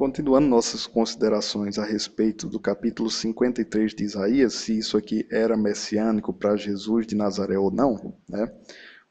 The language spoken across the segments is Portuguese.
Continuando nossas considerações a respeito do capítulo 53 de Isaías, se isso aqui era messiânico para Jesus de Nazaré ou não, né?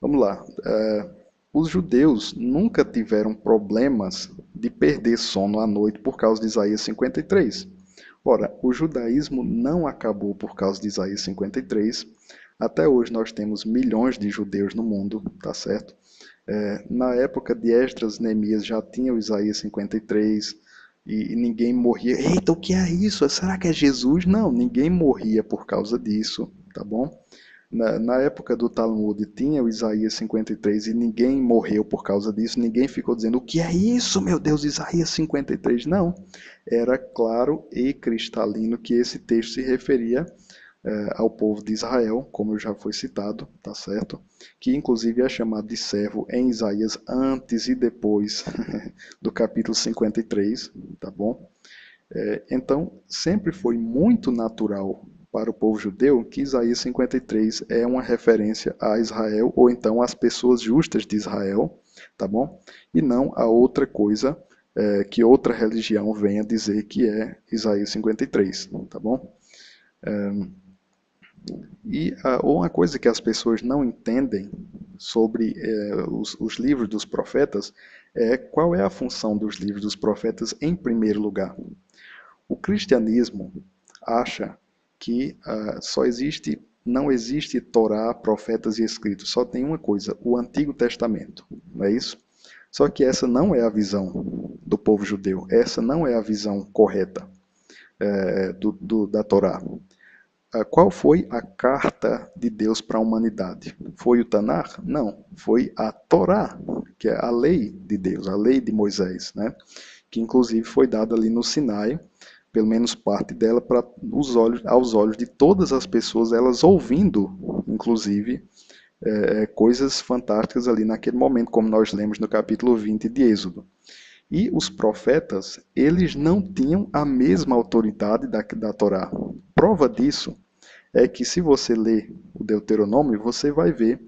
Vamos lá. Os judeus nunca tiveram problemas de perder sono à noite por causa de Isaías 53. Ora, o judaísmo não acabou por causa de Isaías 53. Até hoje nós temos milhões de judeus no mundo, tá certo? Na época de Esdras e Neemias já tinha o Isaías 53 e ninguém morria. Eita, o que é isso? Será que é Jesus? Não, ninguém morria por causa disso, tá bom? Na época do Talmud tinha o Isaías 53 e ninguém morreu por causa disso, ninguém ficou dizendo, o que é isso, meu Deus, Isaías 53? Não, era claro e cristalino que esse texto se referia ao povo de Israel, como já foi citado, tá certo? Que inclusive é chamado de servo em Isaías antes e depois do capítulo 53, tá bom? Então, sempre foi muito natural para o povo judeu que Isaías 53 é uma referência a Israel ou então às pessoas justas de Israel, tá bom? E não a outra coisa que outra religião venha dizer que é Isaías 53, tá bom? E uma coisa que as pessoas não entendem sobre os livros dos profetas é qual é a função dos livros dos profetas em primeiro lugar. O cristianismo acha que não existe Torá, profetas e escritos, só tem uma coisa, o Antigo Testamento, não é isso? Só que essa não é a visão do povo judeu, essa não é a visão correta da Torá. Qual foi a carta de Deus para a humanidade? Foi o Tanar? Não, foi a Torá, que é a lei de Deus, a lei de Moisés, né? Que inclusive foi dada ali no Sinai, pelo menos parte dela, para aos olhos de todas as pessoas, elas ouvindo, inclusive, coisas fantásticas ali naquele momento, como nós lemos no capítulo 20 de Êxodo. E os profetas, eles não tinham a mesma autoridade da Torá. Prova disso é que se você ler o Deuteronômio, você vai ver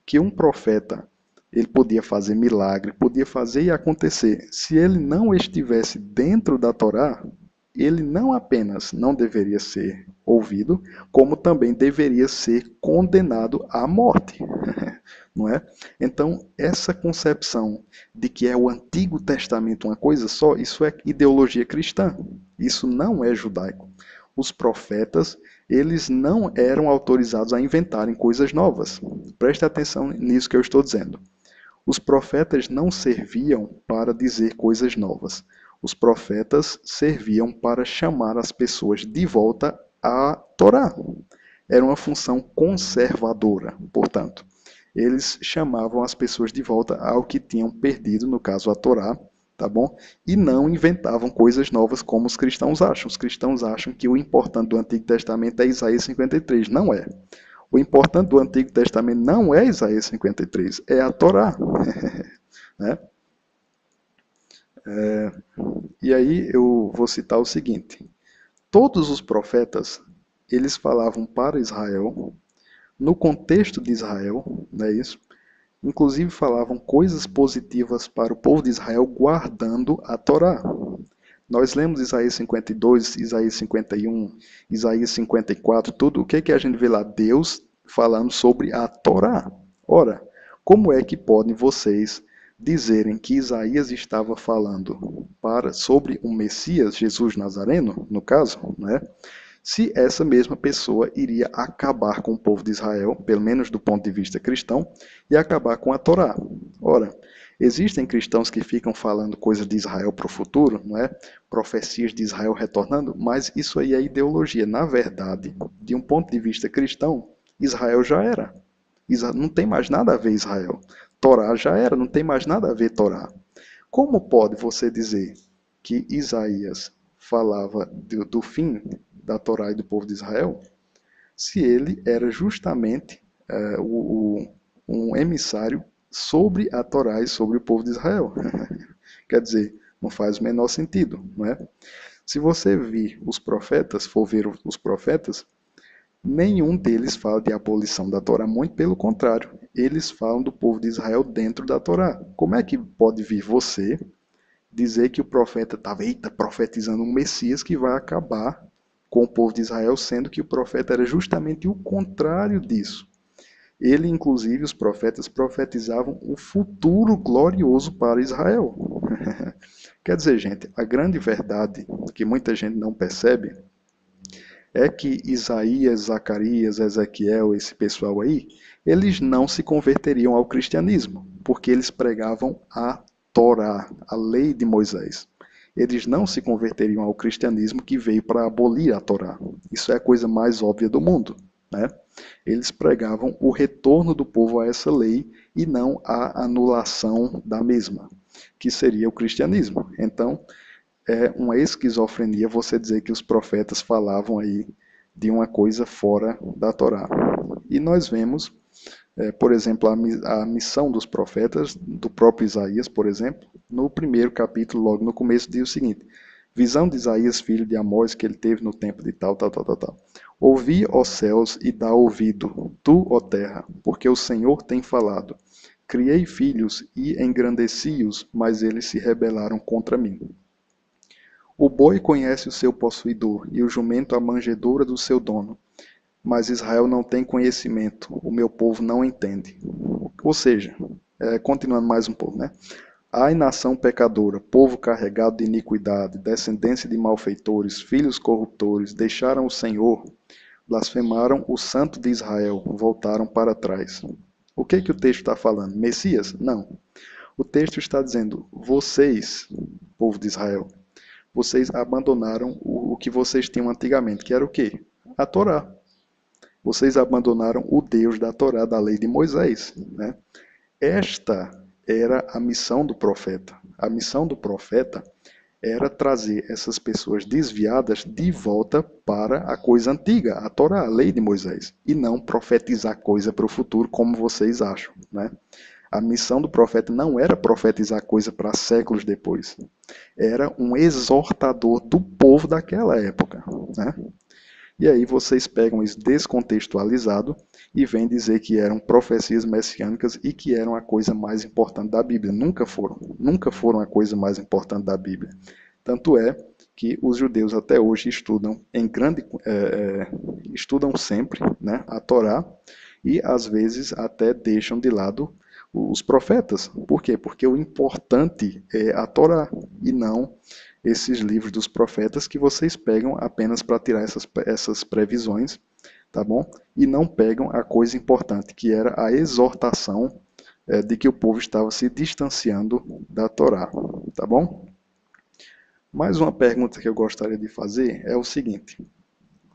que um profeta, ele podia fazer milagre, podia fazer e acontecer. Se ele não estivesse dentro da Torá, ele não apenas não deveria ser ouvido, como também deveria ser condenado à morte. Não é? Então, essa concepção de que é o Antigo Testamento uma coisa só, isso é ideologia cristã. Isso não é judaico. Os profetas, eles não eram autorizados a inventarem coisas novas. Preste atenção nisso que eu estou dizendo. Os profetas não serviam para dizer coisas novas. Os profetas serviam para chamar as pessoas de volta à Torá. Era uma função conservadora, portanto. Eles chamavam as pessoas de volta ao que tinham perdido, no caso a Torá, tá bom? E não inventavam coisas novas como os cristãos acham. Os cristãos acham que o importante do Antigo Testamento é Isaías 53. Não é. O importante do Antigo Testamento não é Isaías 53, é a Torá. Né? E aí eu vou citar o seguinte. Todos os profetas, eles falavam para Israel, no contexto de Israel, não é isso? Inclusive falavam coisas positivas para o povo de Israel guardando a Torá. Nós lemos Isaías 52, Isaías 51, Isaías 54, tudo o que a gente vê lá? Deus falando sobre a Torá. Ora, como é que podem vocês dizerem que Isaías estava falando sobre o Messias, Jesus Nazareno, no caso, né? Se essa mesma pessoa iria acabar com o povo de Israel, pelo menos do ponto de vista cristão, e acabar com a Torá. Ora, existem cristãos que ficam falando coisas de Israel para o futuro, não é? Profecias de Israel retornando, mas isso aí é ideologia. Na verdade, de um ponto de vista cristão, Israel já era. Não tem mais nada a ver Israel. Torá já era, não tem mais nada a ver Torá. Como pode você dizer que Isaías falava do fim da Torá e do povo de Israel, se ele era justamente um emissário sobre a Torá e sobre o povo de Israel? Quer dizer, não faz o menor sentido, não é? Se você for ver os profetas, nenhum deles fala de abolição da Torá, muito pelo contrário, eles falam do povo de Israel dentro da Torá. Como é que pode vir você dizer que o profeta estava profetizando um Messias que vai acabar com o povo de Israel, sendo que o profeta era justamente o contrário disso. Ele, inclusive, os profetas profetizavam o futuro glorioso para Israel. Quer dizer, gente, a grande verdade que muita gente não percebe é que Isaías, Zacarias, Ezequiel, esse pessoal aí, eles não se converteriam ao cristianismo, porque eles pregavam a Torá, a lei de Moisés. Eles não se converteriam ao cristianismo que veio para abolir a Torá. Isso é a coisa mais óbvia do mundo, né? Eles pregavam o retorno do povo a essa lei e não a anulação da mesma, que seria o cristianismo. Então, é uma esquizofrenia você dizer que os profetas falavam aí de uma coisa fora da Torá. E nós vemos, por exemplo, a missão dos profetas, do próprio Isaías, por exemplo, no primeiro capítulo, logo no começo, diz o seguinte: visão de Isaías, filho de Amós, que ele teve no tempo de tal. Ouvi, ó céus, e dá ouvido, tu, ó terra, porque o Senhor tem falado. Criei filhos e engrandeci-os, mas eles se rebelaram contra mim. O boi conhece o seu possuidor, e o jumento a manjedoura do seu dono. Mas Israel não tem conhecimento, o meu povo não entende. Ou seja, continuando mais um pouco, né? Ai, nação pecadora, povo carregado de iniquidade, descendência de malfeitores, filhos corruptores, deixaram o Senhor, blasfemaram o Santo de Israel, voltaram para trás. O que o texto está falando? Messias? Não. O texto está dizendo, vocês, povo de Israel, vocês abandonaram o que vocês tinham antigamente, que era o quê? A Torá. Vocês abandonaram o Deus da Torá, da lei de Moisés, né? Esta era a missão do profeta. A missão do profeta era trazer essas pessoas desviadas de volta para a coisa antiga, a Torá, a lei de Moisés, e não profetizar coisa para o futuro como vocês acham, né? A missão do profeta não era profetizar coisa para séculos depois. Era um exortador do povo daquela época, né? E aí vocês pegam isso descontextualizado e vêm dizer que eram profecias messiânicas e que eram a coisa mais importante da Bíblia. Nunca foram a coisa mais importante da Bíblia. Tanto é que os judeus até hoje estudam sempre, né, a Torá e às vezes até deixam de lado os profetas. Por quê? Porque o importante é a Torá e não esses livros dos profetas que vocês pegam apenas para tirar essas previsões, tá bom? E não pegam a coisa importante, que era a exortação de que o povo estava se distanciando da Torá, tá bom? Mais uma pergunta que eu gostaria de fazer é o seguinte: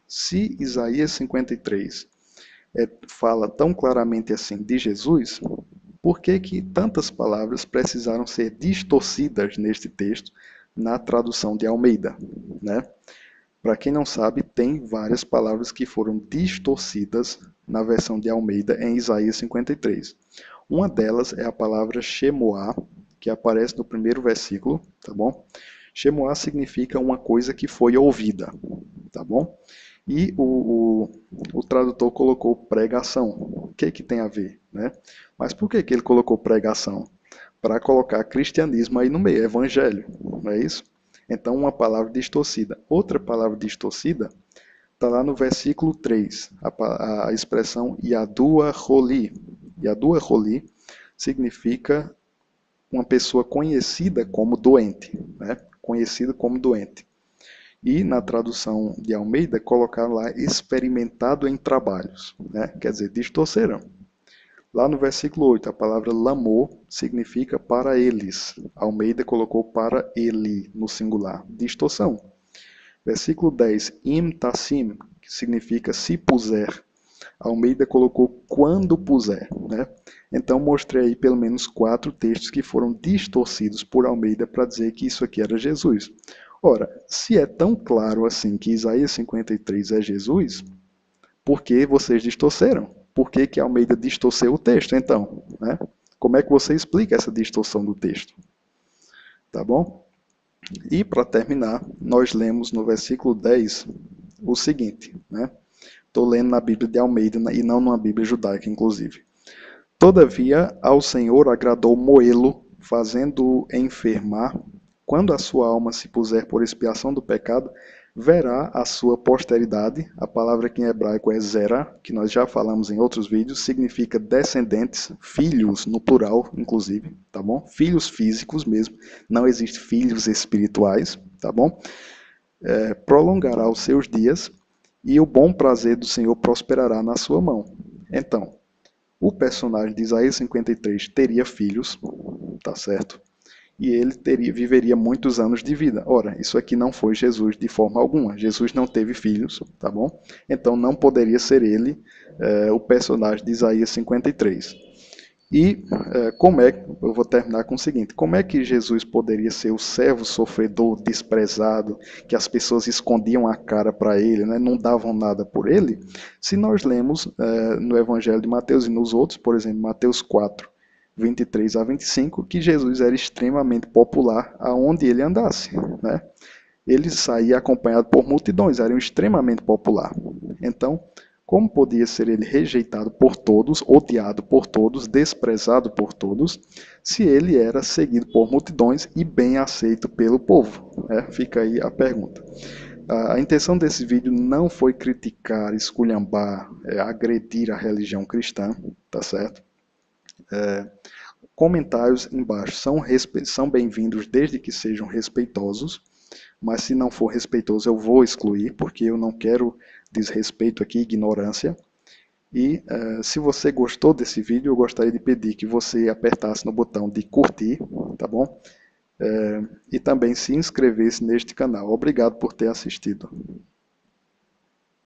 se Isaías 53 fala tão claramente assim de Jesus, por que tantas palavras precisaram ser distorcidas neste texto na tradução de Almeida, né? Para quem não sabe, tem várias palavras que foram distorcidas na versão de Almeida em Isaías 53. Uma delas é a palavra Shemoá, que aparece no primeiro versículo, tá bom? Shemoá significa uma coisa que foi ouvida, tá bom? E o tradutor colocou pregação. O que tem a ver, né? Mas por que ele colocou pregação? Para colocar cristianismo aí no meio, evangelho, não é isso? Então, uma palavra distorcida. Outra palavra distorcida está lá no versículo 3, a expressão Yadua Roli. Yadua Roli significa uma pessoa conhecida como doente, né? Conhecida como doente. E na tradução de Almeida, colocaram lá experimentado em trabalhos, né? Quer dizer, distorceram. Lá no versículo 8, a palavra lamor significa para eles. Almeida colocou para ele, no singular. Distorção. Versículo 10, im tassim, que significa se puser. Almeida colocou quando puser, né? Então mostrei aí pelo menos 4 textos que foram distorcidos por Almeida para dizer que isso aqui era Jesus. Ora, se é tão claro assim que Isaías 53 é Jesus, por que vocês distorceram? Por que Almeida distorceu o texto, então? Né? Como é que você explica essa distorção do texto? Tá bom? E, para terminar, nós lemos no versículo 10 o seguinte, né? Estou lendo na Bíblia de Almeida e não numa Bíblia judaica, inclusive. Todavia, ao Senhor agradou moê-lo, fazendo-o enfermar quando a sua alma se puser por expiação do pecado, verá a sua posteridade. A palavra aqui em hebraico é zera, que nós já falamos em outros vídeos, significa descendentes, filhos no plural, inclusive, tá bom? Filhos físicos mesmo, não existe filhos espirituais, tá bom? Prolongará os seus dias e o bom prazer do Senhor prosperará na sua mão. Então, o personagem de Isaías 53 teria filhos, tá certo? E ele viveria muitos anos de vida. Ora, isso aqui não foi Jesus de forma alguma. Jesus não teve filhos, tá bom? Então não poderia ser ele o personagem de Isaías 53. E eu vou terminar com o seguinte, como é que Jesus poderia ser o servo sofredor, desprezado, que as pessoas escondiam a cara para ele, né, não davam nada por ele, se nós lemos no Evangelho de Mateus e nos outros, por exemplo, Mateus 4, 23 a 25, que Jesus era extremamente popular aonde ele andasse, né? Ele saía acompanhado por multidões, era extremamente popular. Então, como podia ser ele rejeitado por todos, odiado por todos, desprezado por todos, se ele era seguido por multidões e bem aceito pelo povo? Fica aí a pergunta. A intenção desse vídeo não foi criticar, esculhambar, agredir a religião cristã, tá certo? Comentários embaixo são bem-vindos desde que sejam respeitosos, mas se não for respeitoso eu vou excluir, porque eu não quero desrespeito aqui, ignorância. E se você gostou desse vídeo, eu gostaria de pedir que você apertasse no botão de curtir, tá bom? E também se inscrevesse neste canal. Obrigado por ter assistido.